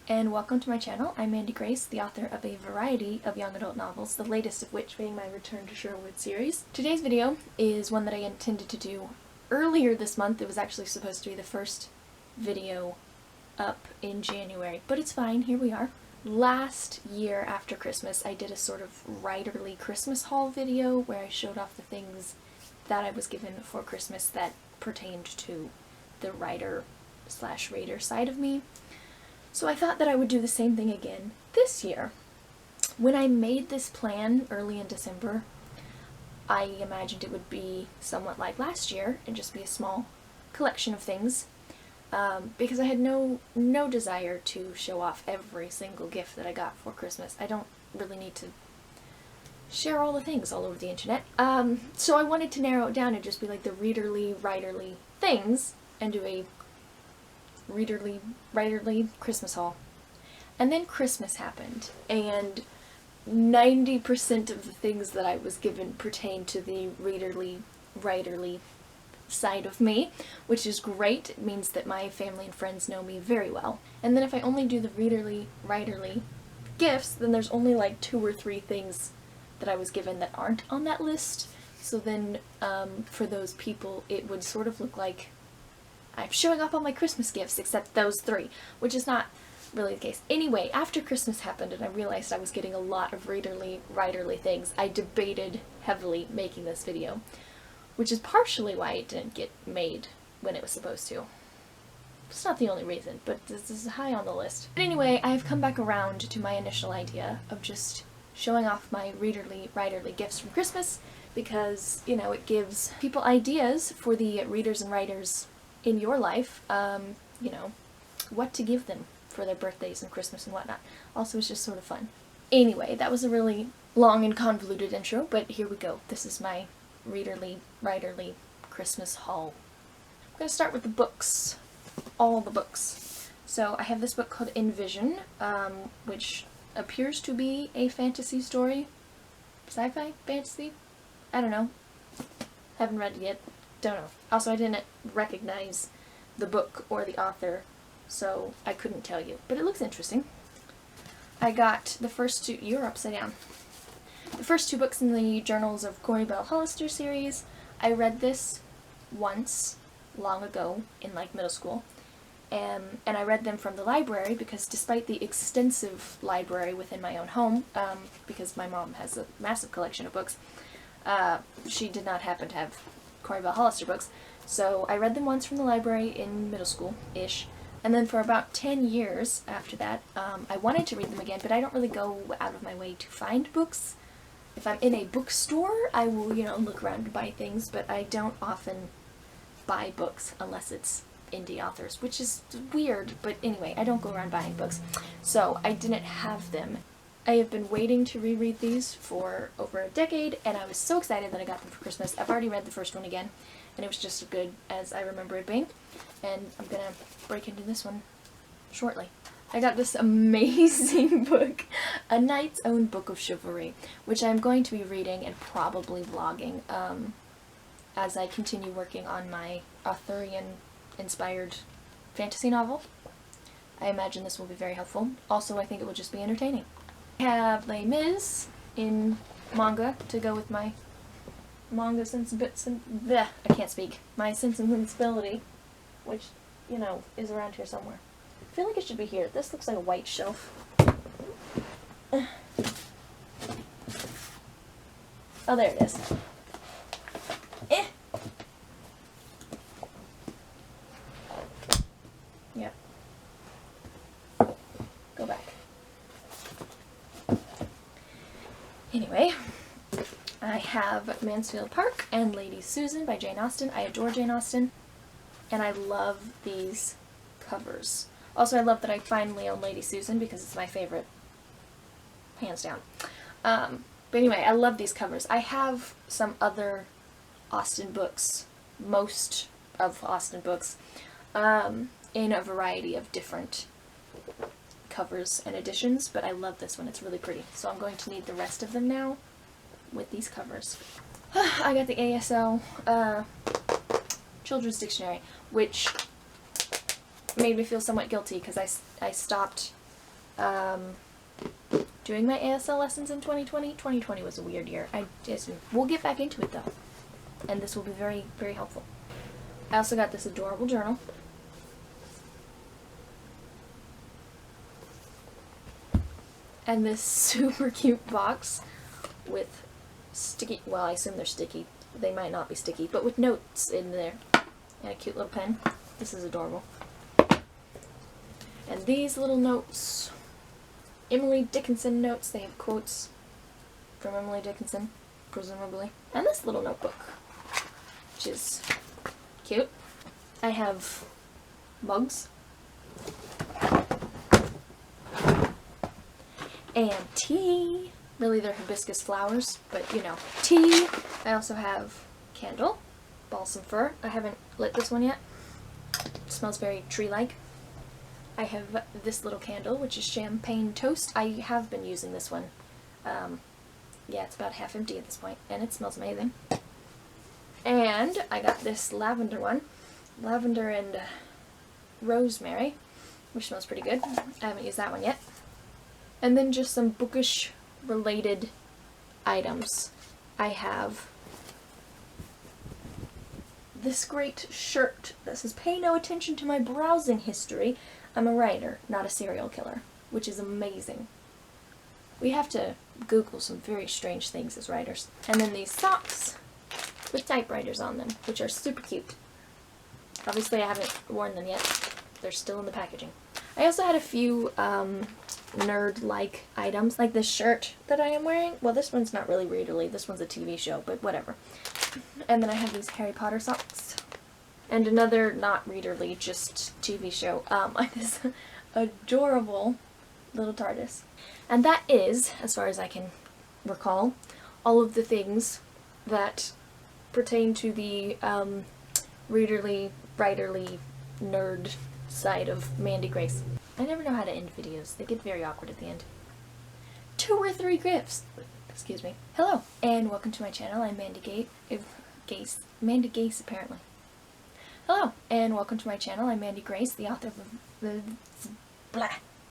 and welcome to my channel. I'm Mandy Grace, the author of a variety of young adult novels, the latest of which being my Return to Sherwood series. Today's video is one that I intended to do earlier this month. It was actually supposed to be the first video up in January, but it's fine, here we are. Last year after Christmas, I did a sort of writerly Christmas haul video where I showed off the things that I was given for Christmas that pertained to the writer/reader side of me. So I thought that I would do the same thing again this year. When I made this plan early in December, I imagined it would be somewhat like last year and just be a small collection of things, because I had no desire to show off every single gift that I got for Christmas. I don't really need to share all the things all over the internet. So I wanted to narrow it down and just be like the readerly, writerly things and do a readerly, writerly Christmas haul. And then Christmas happened, and 90% of the things that I was given pertain to the readerly, writerly side of me, which is great. It means that my family and friends know me very well. And then if I only do the readerly, writerly gifts, then there's only like 2 or 3 things that I was given that aren't on that list. So then for those people it would sort of look like I'm showing off all my Christmas gifts except those 3, which is not really the case. Anyway, after Christmas happened and I realized I was getting a lot of readerly, writerly things, I debated heavily making this video, which is partially why it didn't get made when it was supposed to. It's not the only reason, but this is high on the list. But anyway, I've come back around to my initial idea of just showing off my readerly, writerly gifts from Christmas because, you know, it gives people ideas for the readers and writers in your life, you know, what to give them for their birthdays and Christmas and whatnot. Also, it's just sort of fun. Anyway, that was a really long and convoluted intro, but here we go. This is my readerly, writerly Christmas haul. I'm going to start with the books. All the books. So I have this book called Envision, which appears to be a fantasy story. Sci-fi? Fantasy? I don't know. Haven't read it yet. Don't know. Also, I didn't recognize the book or the author, so I couldn't tell you. But it looks interesting. I got the first 2... You're upside down. The first 2 books in the Journals of Corey Bell Hollister series. I read this once, long ago, in like middle school. And I read them from the library because despite the extensive library within my own home, because my mom has a massive collection of books, she did not happen to have Corey Bell Hollister books, so I read them once from the library in middle school-ish, and then for about 10 years after that, I wanted to read them again, but I don't really go out of my way to find books. If I'm in a bookstore, I will, you know, look around and buy things, but I don't often buy books unless it's indie authors, which is weird, but anyway, I don't go around buying books, so I didn't have them. I have been waiting to reread these for over a decade, and I was so excited that I got them for Christmas. I've already read the first one again, and it was just as good as I remember it being, and I'm gonna break into this one shortly. I got this amazing book, A Knight's Own Book of Chivalry, which I'm going to be reading and probably vlogging as I continue working on my Arthurian-inspired fantasy novel. I imagine this will be very helpful. Also, I think it will just be entertaining. I have Les Mis in manga to go with my manga I can't speak. My Sense and Sensibility, which, you know, is around here somewhere. I feel like it should be here. This looks like a white shelf. Oh, there it is. Yep. Go back. Anyway, I have Mansfield Park and Lady Susan by Jane Austen. I adore Jane Austen, and I love these covers. Also, I love that I finally own Lady Susan because it's my favorite, hands down. But anyway, I love these covers. I have some other Austen books, most of Austen books, in a variety of different covers and editions, but I love this one. It's really pretty. So I'm going to need the rest of them now with these covers. I got the ASL Children's Dictionary, which made me feel somewhat guilty because I stopped doing my ASL lessons in 2020. 2020 was a weird year. We'll get back into it though, and this will be very, very helpful. I also got this adorable journal. And this super cute box with sticky, well, I assume they're sticky. They might not be sticky, but with notes in there. And a cute little pen. This is adorable. And these little notes, Emily Dickinson notes. They have quotes from Emily Dickinson, presumably. And this little notebook, which is cute. I have mugs. And tea. Really, they're hibiscus flowers, but you know, tea. I also have candle, balsam fir. I haven't lit this one yet. It smells very tree-like. I have this little candle, which is champagne toast. I have been using this one. Yeah, it's about half empty at this point, and it smells amazing. And I got this lavender one. Lavender and rosemary, which smells pretty good. I haven't used that one yet. And then just some bookish related items. I have this great shirt that says, "Pay no attention to my browsing history. I'm a writer, not a serial killer," which is amazing. We have to Google some very strange things as writers. And then these socks with typewriters on them, which are super cute. Obviously I haven't worn them yet. They're still in the packaging. I also had a few nerd-like items, like this shirt that I am wearing. Well, this one's not really readerly. This one's a TV show, but whatever. And then I have these Harry Potter socks. And another not readerly, just TV show. This adorable little TARDIS. And that is, as far as I can recall, all of the things that pertain to the readerly, writerly, nerd side of Mandy Grace. I never know how to end videos. They get very awkward at the end. 2 or 3 gifs. Excuse me. Hello, and welcome to my channel. I'm Mandy Gase. Mandy Gase, apparently. Hello, and welcome to my channel. I'm Mandy Grace, the author of blah.